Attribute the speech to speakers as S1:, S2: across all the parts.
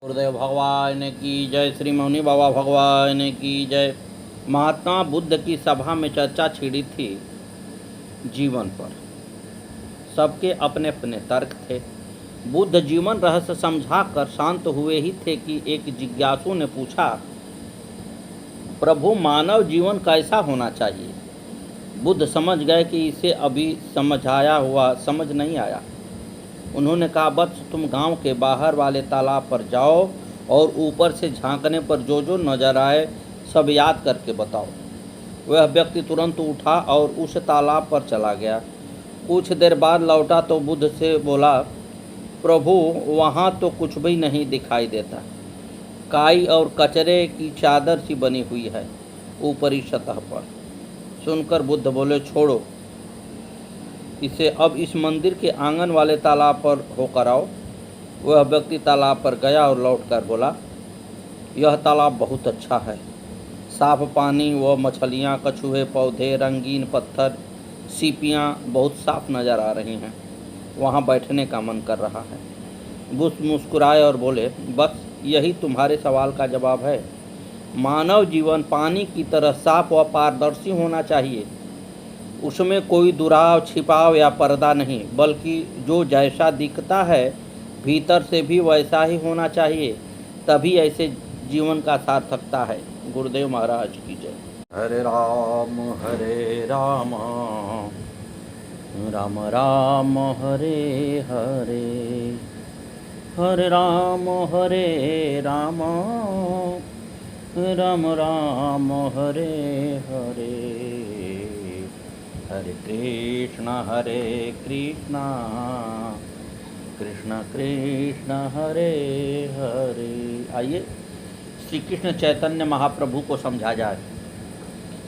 S1: गुरुदेव भगवान की जय। श्री मौनी बाबा भगवान की जय। महात्मा बुद्ध की सभा में चर्चा छिड़ी थी जीवन पर। सबके अपने अपने तर्क थे। बुद्ध जीवन रहस्य समझाकर शांत हुए ही थे कि एक जिज्ञासु ने पूछा, प्रभु मानव जीवन कैसा होना चाहिए? बुद्ध समझ गए कि इसे अभी समझाया हुआ समझ नहीं आया। उन्होंने कहा, वत्स तुम गांव के बाहर वाले तालाब पर जाओ और ऊपर से झांकने पर जो जो नजर आए सब याद करके बताओ। वह व्यक्ति तुरंत उठा और उस तालाब पर चला गया। कुछ देर बाद लौटा तो बुद्ध से बोला, प्रभु वहाँ तो कुछ भी नहीं दिखाई देता। काई और कचरे की चादर सी बनी हुई है ऊपरी सतह पर। सुनकर बुद्ध बोले, छोड़ो इसे, अब इस मंदिर के आंगन वाले तालाब पर होकर आओ। वह व्यक्ति तालाब पर गया और लौटकर बोला, यह तालाब बहुत अच्छा है। साफ पानी व मछलियाँ, कछुए, पौधे, रंगीन पत्थर, सीपियाँ बहुत साफ नज़र आ रही हैं। वहाँ बैठने का मन कर रहा है। बुद्ध मुस्कुराए और बोले, बस यही तुम्हारे सवाल का जवाब है। मानव जीवन पानी की तरह साफ व पारदर्शी होना चाहिए। उसमें कोई दुराव, छिपाव या पर्दा नहीं, बल्कि जो जैसा दिखता है भीतर से भी वैसा ही होना चाहिए। तभी ऐसे जीवन का सार्थकता है। गुरुदेव महाराज की जय। हरे राम राम राम हरे हरे, हरे राम राम राम हरे हरे, हरे कृष्ण कृष्ण कृष्ण हरे हरे। आइए श्री कृष्ण चैतन्य महाप्रभु को समझा जाए।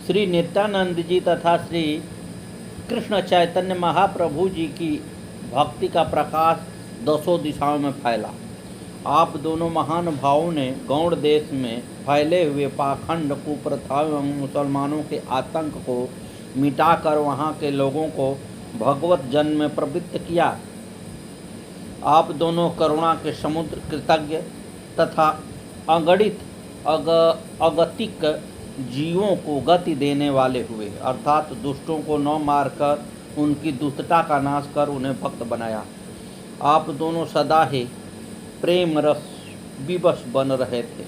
S1: श्री नित्यानंद जी तथा श्री कृष्ण चैतन्य महाप्रभु जी की भक्ति का प्रकाश दसों दिशाओं में फैला। आप दोनों महान भावों ने गौड़ देश में फैले हुए पाखंड, कुप्रथाओं एवं मुसलमानों के आतंक को मिटाकर वहाँ के लोगों को भगवत जन में प्रवृत्त किया। आप दोनों करुणा के समुद्र, कृतज्ञ तथा अगणित अगतिक जीवों को गति देने वाले हुए, अर्थात दुष्टों को न मारकर उनकी दुष्टता का नाश कर उन्हें भक्त बनाया। आप दोनों सदा ही प्रेम रस विवश बन रहे थे।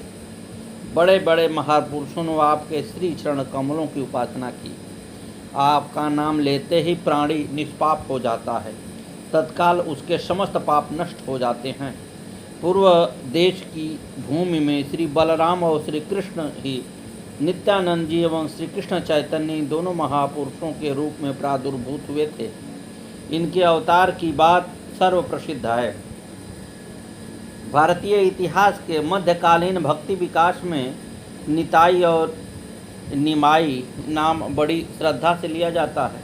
S1: बड़े बड़े महापुरुषों ने आपके श्री चरण कमलों की उपासना की। आपका नाम लेते ही प्राणी निष्पाप हो जाता है, तत्काल उसके समस्त पाप नष्ट हो जाते हैं। पूर्व देश की भूमि में श्री बलराम और श्री कृष्ण ही नित्यानंद जी एवं श्री कृष्ण चैतन्य दोनों महापुरुषों के रूप में प्रादुर्भूत हुए थे। इनके अवतार की बात सर्व प्रसिद्ध है। भारतीय इतिहास के मध्यकालीन भक्ति विकास में निताई और निमाई नाम बड़ी श्रद्धा से लिया जाता है।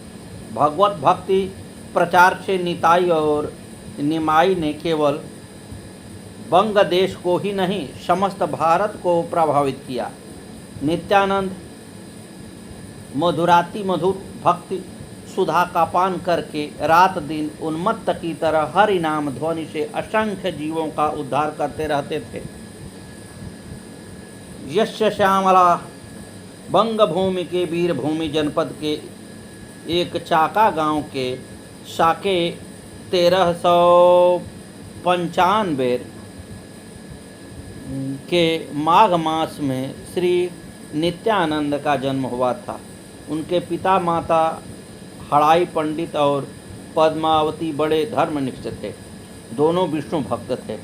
S1: भगवत भक्ति प्रचार से निताई और निमाई ने केवल बंग देश को ही नहीं, समस्त भारत को प्रभावित किया। नित्यानंद मधुराति मधुर भक्ति सुधा का पान करके रात दिन उन्मत्त की तरह हरि नाम ध्वनि से असंख्य जीवों का उद्धार करते रहते थे। यस्य श्यामला बंग भूमि के वीरभूमि जनपद के एक चाका गांव के साके 1395 के माघ मास में श्री नित्यानंद का जन्म हुआ था। उनके पिता माता हड़ाई पंडित और पद्मावती बड़े धर्मनिष्ठ थे। दोनों विष्णु भक्त थे।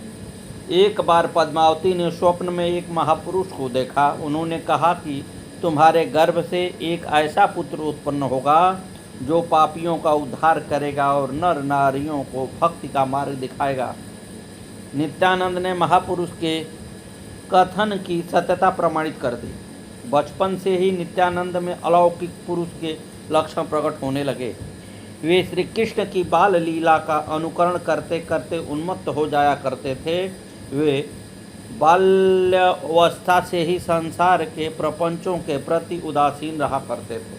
S1: एक बार पद्मावती ने स्वप्न में एक महापुरुष को देखा। उन्होंने कहा कि तुम्हारे गर्भ से एक ऐसा पुत्र उत्पन्न होगा जो पापियों का उद्धार करेगा और नर नारियों को भक्ति का मार्ग दिखाएगा। नित्यानंद ने महापुरुष के कथन की सत्यता प्रमाणित कर दी। बचपन से ही नित्यानंद में अलौकिक पुरुष के लक्षण प्रकट होने लगे। वे श्री कृष्ण की बाल लीला का अनुकरण करते करते उन्मत्त हो जाया करते थे। वे बाल्यावस्था से ही संसार के प्रपंचों के प्रति उदासीन रहा करते थे।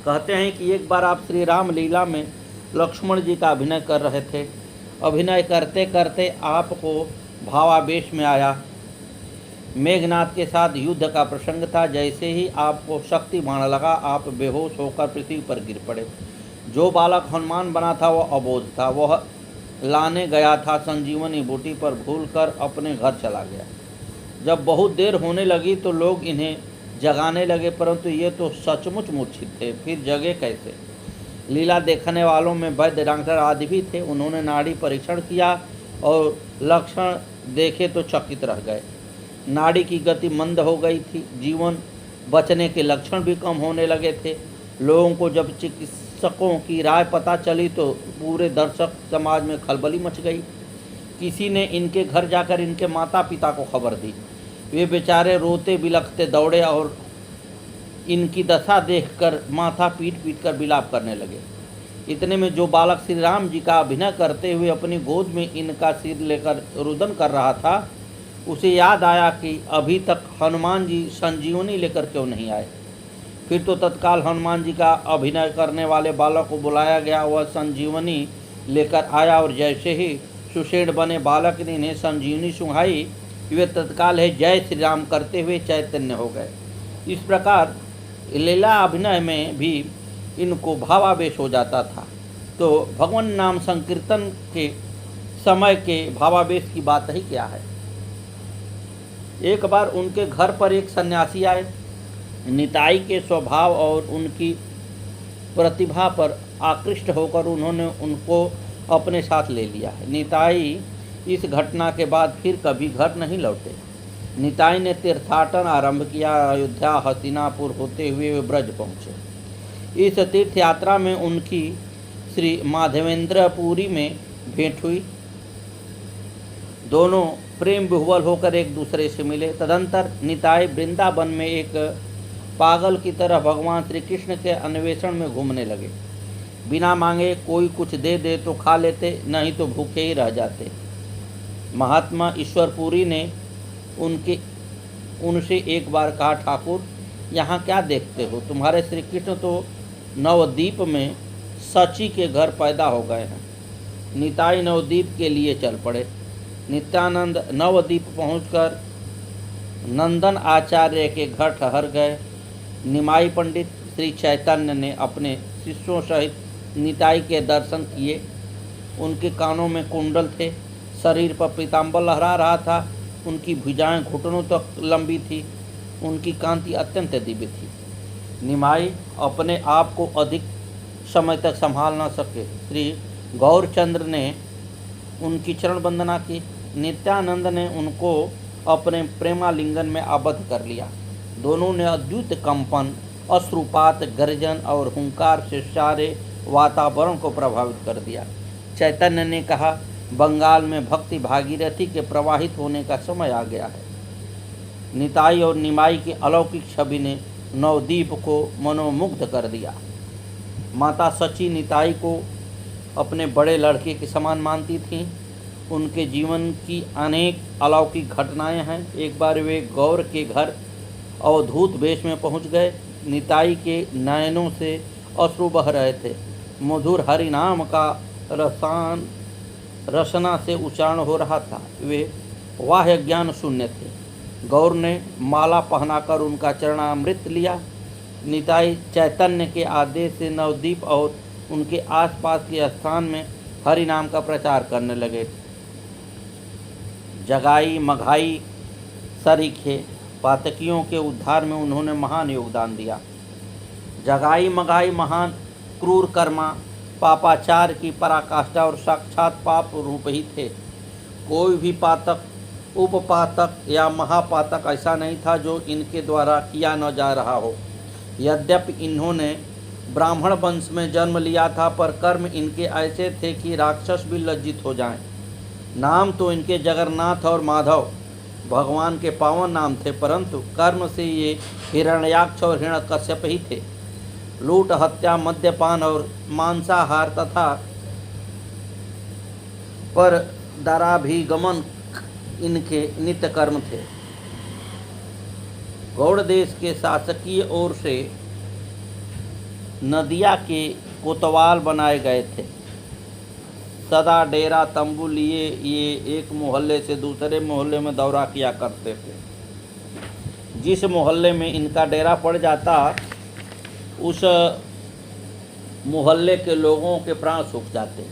S1: कहते हैं कि एक बार आप श्री राम लीला में लक्ष्मण जी का अभिनय कर रहे थे। अभिनय करते करते आपको भावावेश में आया। मेघनाथ के साथ युद्ध का प्रसंग था। जैसे ही आपको शक्ति बाण लगा, आप बेहोश होकर पृथ्वी पर गिर पड़े। जो बालक हनुमान बना था वह अबोध था। वह लाने गया था संजीवनी बूटी पर भूलकर अपने घर चला गया। जब बहुत देर होने लगी तो लोग इन्हें जगाने लगे, परंतु ये तो सचमुच मूर्छित थे, फिर जगे कैसे। लीला देखने वालों में वैद्य, डॉक्टर आदि भी थे। उन्होंने नाड़ी परीक्षण किया और लक्षण देखे तो चकित रह गए। नाड़ी की गति मंद हो गई थी। जीवन बचने के लक्षण भी कम होने लगे थे। लोगों को जब चिकित्सकों की राय पता चली तो पूरे दर्शक समाज में खलबली मच गई। किसी ने इनके घर जाकर इनके माता पिता को खबर दी। वे बेचारे रोते बिलखते दौड़े और इनकी दशा देखकर माथा पीट पीट कर विलाप करने लगे। इतने में जो बालक श्री राम जी का अभिनय करते हुए अपनी गोद में इनका सिर लेकर रुदन कर रहा था, उसे याद आया कि अभी तक हनुमान जी संजीवनी लेकर क्यों नहीं आए। फिर तो तत्काल हनुमान जी का अभिनय करने वाले बालक को बुलाया गया। वह संजीवनी लेकर आया और जैसे ही सुषेण बने बालक ने इन्हें संजीवनी सुंघाई, वे तत्काल है जय श्री राम करते हुए चैतन्य हो गए। इस प्रकार लीला अभिनय में भी इनको भावावेश हो जाता था। तो भगवान नाम संकीर्तन के समय के भावावेश की बात ही क्या है। एक बार उनके घर पर एक सन्यासी आए। निताई के स्वभाव और उनकी प्रतिभा पर आकृष्ट होकर उन्होंने उनको अपने साथ ले लिया। निताई इस घटना के बाद फिर कभी घर नहीं लौटे। निताई ने तीर्थाटन आरंभ किया। अयोध्या हस्तिनापुर होते हुए वे ब्रज पहुँचे। इस तीर्थ यात्रा में उनकी श्री माधवेंद्रपुरी में भेंट हुई। दोनों प्रेम विह्वल होकर एक दूसरे से मिले। तदंतर निताई वृंदावन में एक पागल की तरह भगवान श्री कृष्ण के अन्वेषण में घूमने लगे। बिना मांगे कोई कुछ दे दे तो खा लेते, नहीं तो भूखे ही रह जाते। महात्मा ईश्वरपुरी ने उनसे एक बार कहा, ठाकुर यहाँ क्या देखते हो? तुम्हारे श्री कृष्ण तो नवद्वीप में सची के घर पैदा हो गए हैं। निताई नवद्वीप के लिए चल पड़े। नित्यानंद नवद्वीप पहुंचकर नंदन आचार्य के घर ठहर गए। निमाई पंडित श्री चैतन्य ने अपने शिष्यों सहित निताई के दर्शन किए। उनके कानों में कुंडल थे, शरीर पर पीताम्बर लहरा रहा था, उनकी भुजाएं घुटनों तक लंबी थी, उनकी कांति अत्यंत दिव्य थी। निमाई अपने आप को अधिक समय तक संभाल न सके। श्री गौरचंद्र ने उनकी चरण वंदना की। नित्यानंद ने उनको अपने प्रेमालिंगन में आबद्ध कर लिया। दोनों ने अद्भुत कंपन, अश्रुपात, गर्जन और हुंकार से सारे वातावरण को प्रभावित कर दिया। चैतन्य ने कहा, बंगाल में भक्ति भागीरथी के प्रवाहित होने का समय आ गया है। निताई और निमाई की अलौकिक छवि ने नवद्वीप को मनोमुग्ध कर दिया। माता सची निताई को अपने बड़े लड़के के समान मानती थीं। उनके जीवन की अनेक अलौकिक घटनाएं हैं। एक बार वे गौर के घर अवधूत वेश में पहुंच गए। निताई के नयनों से अश्रु बह रहे थे। मधुर हरि नाम का रसना से उच्चारण हो रहा था। वे बाह्य ज्ञान शून्य थे। गौर ने माला पहनाकर उनका चरणामृत लिया। निताई चैतन्य के आदेश से नवद्वीप और उनके आसपास के स्थान में हरि नाम का प्रचार करने लगे। जगाई मघाई सरीखे पातकियों के उद्धार में उन्होंने महान योगदान दिया। जगाई मघाई महान क्रूर कर्मा पापाचार की पराकाष्ठा और साक्षात पाप रूप ही थे। कोई भी पातक, उपपातक या महापातक ऐसा नहीं था जो इनके द्वारा किया न जा रहा हो। यद्यपि इन्होंने ब्राह्मण वंश में जन्म लिया था, पर कर्म इनके ऐसे थे कि राक्षस भी लज्जित हो जाएं। नाम तो इनके जगन्नाथ और माधव भगवान के पावन नाम थे, परंतु कर्म से ये हिरण्याक्ष और हिरण्यकश्यप ही थे। लूट, हत्या, मद्यपान और मांसाहार तथा पर दाराभिगमन इनके नित्य कर्म थे। गौड़ देश के शासकीय ओर से नदिया के कोतवाल बनाए गए थे। सदा डेरा तंबू लिए ये एक मोहल्ले से दूसरे मोहल्ले में दौरा किया करते थे। जिस मोहल्ले में इनका डेरा पड़ जाता उस मोहल्ले के लोगों के प्राण सूख जाते।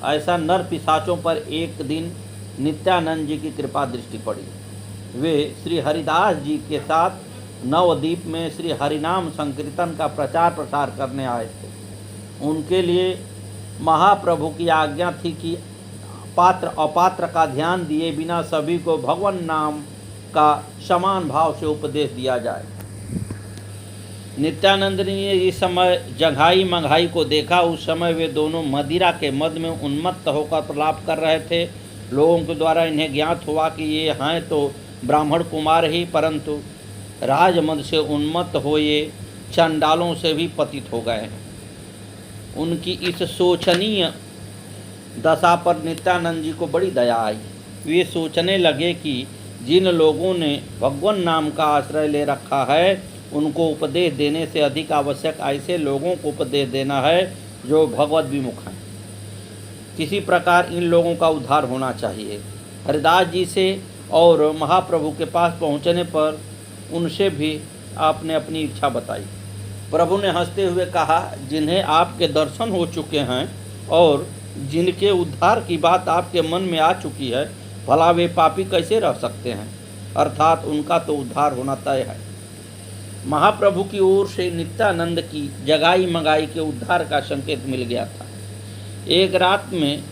S1: ऐसा नर पिशाचों पर एक दिन नित्यानंद जी की कृपा दृष्टि पड़ी। वे श्री हरिदास जी के साथ नवद्वीप में श्री हरिनाम संकीर्तन का प्रचार प्रसार करने आए थे। उनके लिए महाप्रभु की आज्ञा थी कि पात्र अपात्र का ध्यान दिए बिना सभी को भगवान नाम का समान भाव से उपदेश दिया जाए। नित्यानंद ने इस समय जंघाई मंघाई को देखा। उस समय वे दोनों मदिरा के मद में उन्मत्त होकर प्रलाप कर रहे थे। लोगों के द्वारा इन्हें ज्ञात हुआ कि ये हैं तो ब्राह्मण कुमार ही, परंतु राजमद से उन्मत्त हो ये चंडालों से भी पतित हो गए हैं। उनकी इस शोचनीय दशा पर नित्यानंद जी को बड़ी दया आई। वे सोचने लगे कि जिन लोगों ने भगवान नाम का आश्रय ले रखा है उनको उपदेश देने से अधिक आवश्यक ऐसे लोगों को उपदेश देना है जो भगवत विमुख हैं। किसी प्रकार इन लोगों का उद्धार होना चाहिए। हरिदास जी से और महाप्रभु के पास पहुंचने पर उनसे भी आपने अपनी इच्छा बताई। प्रभु ने हंसते हुए कहा, जिन्हें आपके दर्शन हो चुके हैं और जिनके उद्धार की बात आपके मन में आ चुकी है, भला वे पापी कैसे रह सकते हैं? अर्थात उनका तो उद्धार होना तय है। महाप्रभु की ओर से नित्यानंद की जगाई मंगाई के उद्धार का संकेत मिल गया था। एक रात में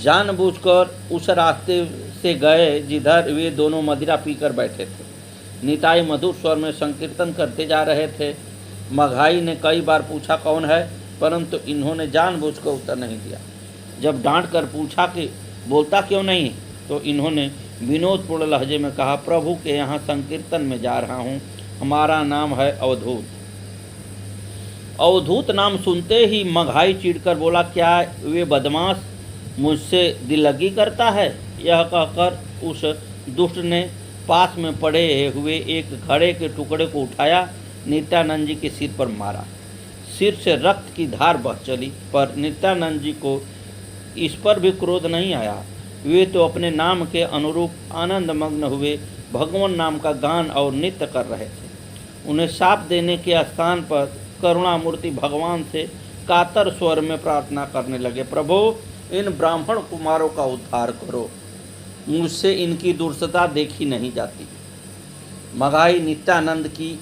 S1: जानबूझकर उस रास्ते से गए जिधर वे दोनों मदिरा पीकर बैठे थे। निताई मधुर स्वर में संकीर्तन करते जा रहे थे। मघाई ने कई बार पूछा कौन है, परंतु इन्होंने जानबूझकर उत्तर नहीं दिया। जब डांट कर पूछा कि बोलता क्यों नहीं, तो इन्होंने विनोदपूर्ण लहजे में कहा, प्रभु के यहाँ संकीर्तन में जा रहा हूँ, हमारा नाम है अवधूत। अवधूत नाम सुनते ही मघाई चिढ़कर बोला, क्या वे बदमाश मुझसे दिल्लगी करता है? यह कहकर उस दुष्ट ने पास में पड़े हुए एक घड़े के टुकड़े को उठाया, नित्यानंद जी के सिर पर मारा। सिर से रक्त की धार बह चली, पर नित्यानंद जी को इस पर भी क्रोध नहीं आया। वे तो अपने नाम के अनुरूप आनंद मग्न हुए भगवान नाम का गान और नृत्य कर रहे थे। उन्हें शाप देने के स्थान पर करुणामूर्ति भगवान से कातर स्वर में प्रार्थना करने लगे, प्रभु इन ब्राह्मण कुमारों का उद्धार करो, मुझसे इनकी दुर्दशा देखी नहीं जाती। मघाई नित्यानंद की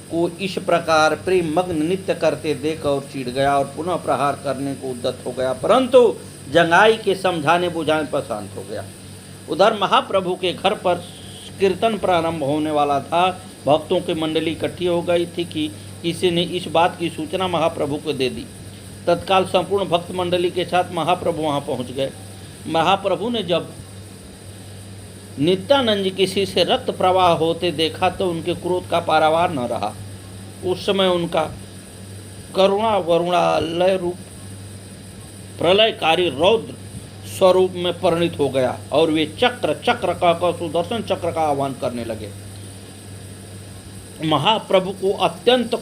S1: को इस प्रकार प्रेम मग्न नृत्य करते देख और चिढ़ गया और पुनः प्रहार करने को उद्यत हो गया, परंतु जंगाई के समझाने बुझाने पर शांत हो गया। उधर महाप्रभु के घर पर कीर्तन प्रारंभ होने वाला था। भक्तों की मंडली इकट्ठी हो गई थी कि किसी ने इस बात की सूचना महाप्रभु को दे दी। तत्काल संपूर्ण भक्त मंडली के साथ महाप्रभु वहां पहुंच गए। महाप्रभु ने जब नित्यानंद जी किसी से रक्त प्रवाह होते देखा तो उनके क्रोध का पारावार न रहा। उस समय उनका करुणा वरुणालय रूप प्रलयकारी रौद्र स्वरूप में परिणित हो गया और वे चक्र कहकर सुदर्शन चक्र का आह्वान करने लगे। महाप्रभु को अत्यंत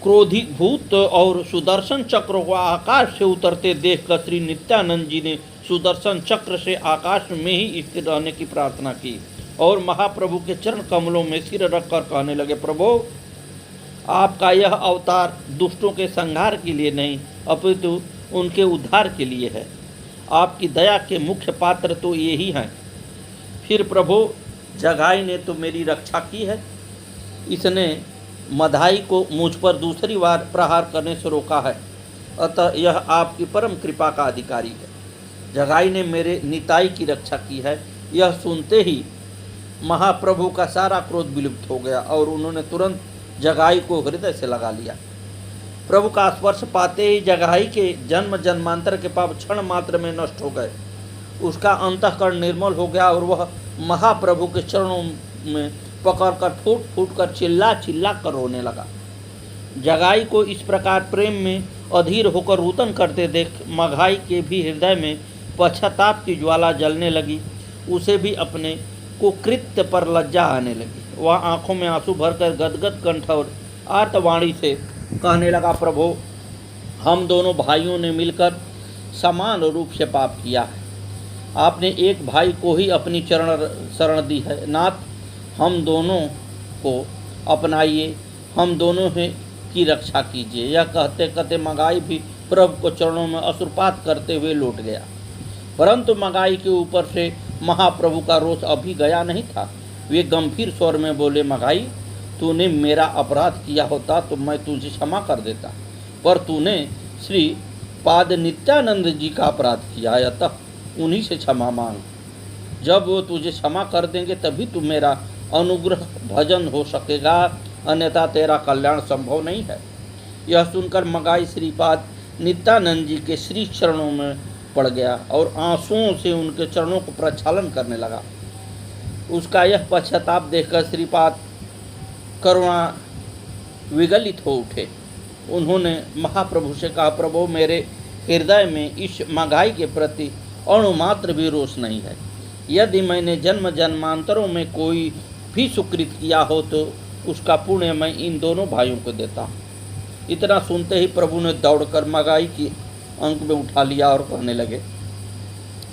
S1: क्रोधीभूत और सुदर्शन चक्र को आकाश से उतरते देखकर श्री नित्यानंद जी ने सुदर्शन चक्र से आकाश में ही स्थिर रहने की प्रार्थना की और महाप्रभु के चरण कमलों में सिर रखकर कहने लगे, प्रभु आपका यह अवतार दुष्टों के संहार के लिए नहीं अपितु उनके उद्धार के लिए है। आपकी दया के मुख्य पात्र तो यही हैं। फिर प्रभु जगाई ने तो मेरी रक्षा की है, इसने मधाई को मुझ पर दूसरी बार प्रहार करने से रोका है, अतः यह आपकी परम कृपा का अधिकारी है। जगाई ने मेरे निताई की रक्षा की है। यह सुनते ही महाप्रभु का सारा क्रोध विलुप्त हो गया और उन्होंने तुरंत जगाई को हृदय से लगा लिया। प्रभु का स्पर्श पाते ही जगाई के जन्म जन्मांतर के पाप क्षण मात्र में नष्ट हो गए। उसका अंतःकरण निर्मल हो गया और वह महाप्रभु के चरणों में पकड़कर फूट फूट कर चिल्ला कर रोने लगा। जगाई को इस प्रकार प्रेम में अधीर होकर रूतन करते देख मघाई के भी हृदय में पश्चाताप की ज्वाला जलने लगी। उसे भी अपने कुकृत्य पर लज्जा आने लगी। वह आंखों में आंसू भरकर गदगद कंठ और आर्तवाणी से कहने लगा, प्रभु हम दोनों भाइयों ने मिलकर समान रूप से पाप किया है। आपने एक भाई को ही अपनी चरण शरण दी है। नाथ, हम दोनों को अपनाइए, हम दोनों की रक्षा कीजिए। यह कहते कहते मगाई भी प्रभु को चरणों में अश्रुपात करते हुए लौट गया। परंतु मगाई के ऊपर से महाप्रभु का रोष अभी गया नहीं था। वे गंभीर स्वर में बोले, मगाई, तूने मेरा अपराध किया होता तो मैं तुझे क्षमा कर देता, पर तूने श्री पाद नित्यानंद जी का अपराध किया है, अतः उन्हीं से क्षमा मांग। जब वो तुझे क्षमा कर देंगे तभी तू मेरा अनुग्रह भजन हो सकेगा, अन्यथा तेरा कल्याण संभव नहीं है। यह सुनकर मगाई श्रीपाद नित्यानंद जी के श्री चरणों में पड़ गया और आंसुओं से उनके चरणों को प्रक्षालन करने लगा। उसका यह पश्चाताप देखकर श्रीपाद करुणा विगलित हो उठे। उन्होंने महाप्रभु से कहा, प्रभु, मेरे हृदय में इस मगाई के प्रति अणुमात्र भी रोष नहीं है। यदि मैंने जन्म जन्मांतरों में कोई भी सुकृत किया हो तो उसका पुण्य मैं इन दोनों भाइयों को देता हूँ। इतना सुनते ही प्रभु ने दौड़कर मगाई की अंक में उठा लिया और कहने लगे,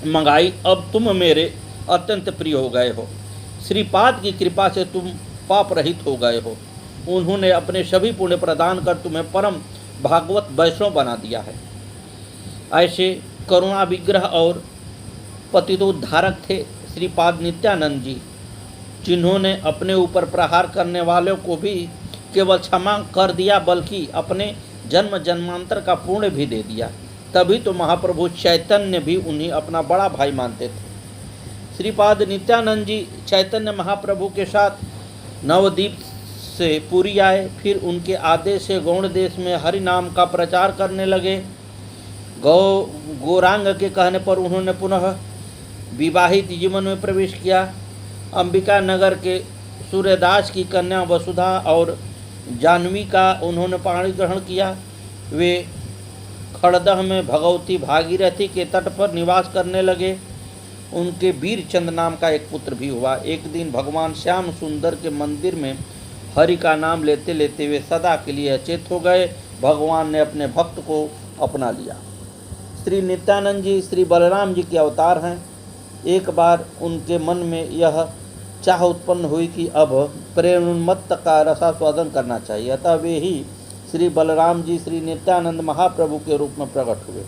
S1: मगाई, अब तुम मेरे अत्यंत प्रिय हो गए हो। श्रीपाद की कृपा से तुम पाप रहित हो गए हो। उन्होंने अपने सभी पुण्य प्रदान कर तुम्हें परम भागवत वैष्णव बना दिया है। ऐसे करुणा विग्रह और पतितोद्धारक थे श्रीपाद नित्यानंद जी, जिन्होंने अपने ऊपर प्रहार करने वालों को भी केवल क्षमा कर दिया, बल्कि अपने जन्म जन्मांतर का पुण्य भी दे दिया। तभी तो महाप्रभु चैतन्य भी उन्हें अपना बड़ा भाई मानते थे। श्रीपाद नित्यानंद जी चैतन्य महाप्रभु के साथ नवद्वीप से पुरी आए। फिर उनके आदेश से गौड़ देश में हरि नाम का प्रचार करने लगे। गौरांग के कहने पर उन्होंने पुनः विवाहित जीवन में प्रवेश किया। अंबिका नगर के सूर्यदास की कन्या वसुधा और जाह्नवी का उन्होंने पाणी ग्रहण किया। वे खड़दह में भगवती भागीरथी के तट पर निवास करने लगे। उनके वीरचंद नाम का एक पुत्र भी हुआ। एक दिन भगवान श्याम सुंदर के मंदिर में हरि का नाम लेते लेते वे सदा के लिए अचेत हो गए। भगवान ने अपने भक्त को अपना लिया। श्री नित्यानंद जी श्री बलराम जी के अवतार हैं। एक बार उनके मन में यह चाह उत्पन्न हुई कि अब प्रेमोन्मत्त का रसास्वादन करना चाहिए, अतः वे ही श्री बलराम जी श्री नित्यानंद महाप्रभु के रूप में प्रकट हुए।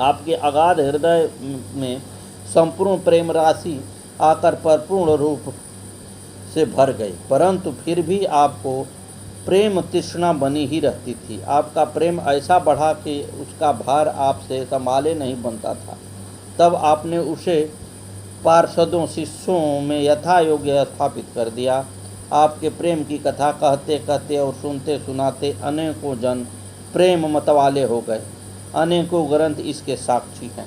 S1: आपके अगाध हृदय में संपूर्ण प्रेम राशि आकर परिपूर्ण रूप से भर गई, परंतु फिर भी आपको प्रेम तृष्णा बनी ही रहती थी। आपका प्रेम ऐसा बढ़ा कि उसका भार आपसे संभाले नहीं बनता था। तब आपने उसे पार्षदों शिष्यों में यथा योग्य स्थापित कर दिया। आपके प्रेम की कथा कहते कहते और सुनते सुनाते अनेकों जन प्रेम मतवाले हो गए। अनेकों ग्रंथ इसके साक्षी हैं।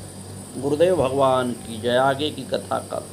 S1: गुरुदेव भगवान की जय। आगे की कथा कल।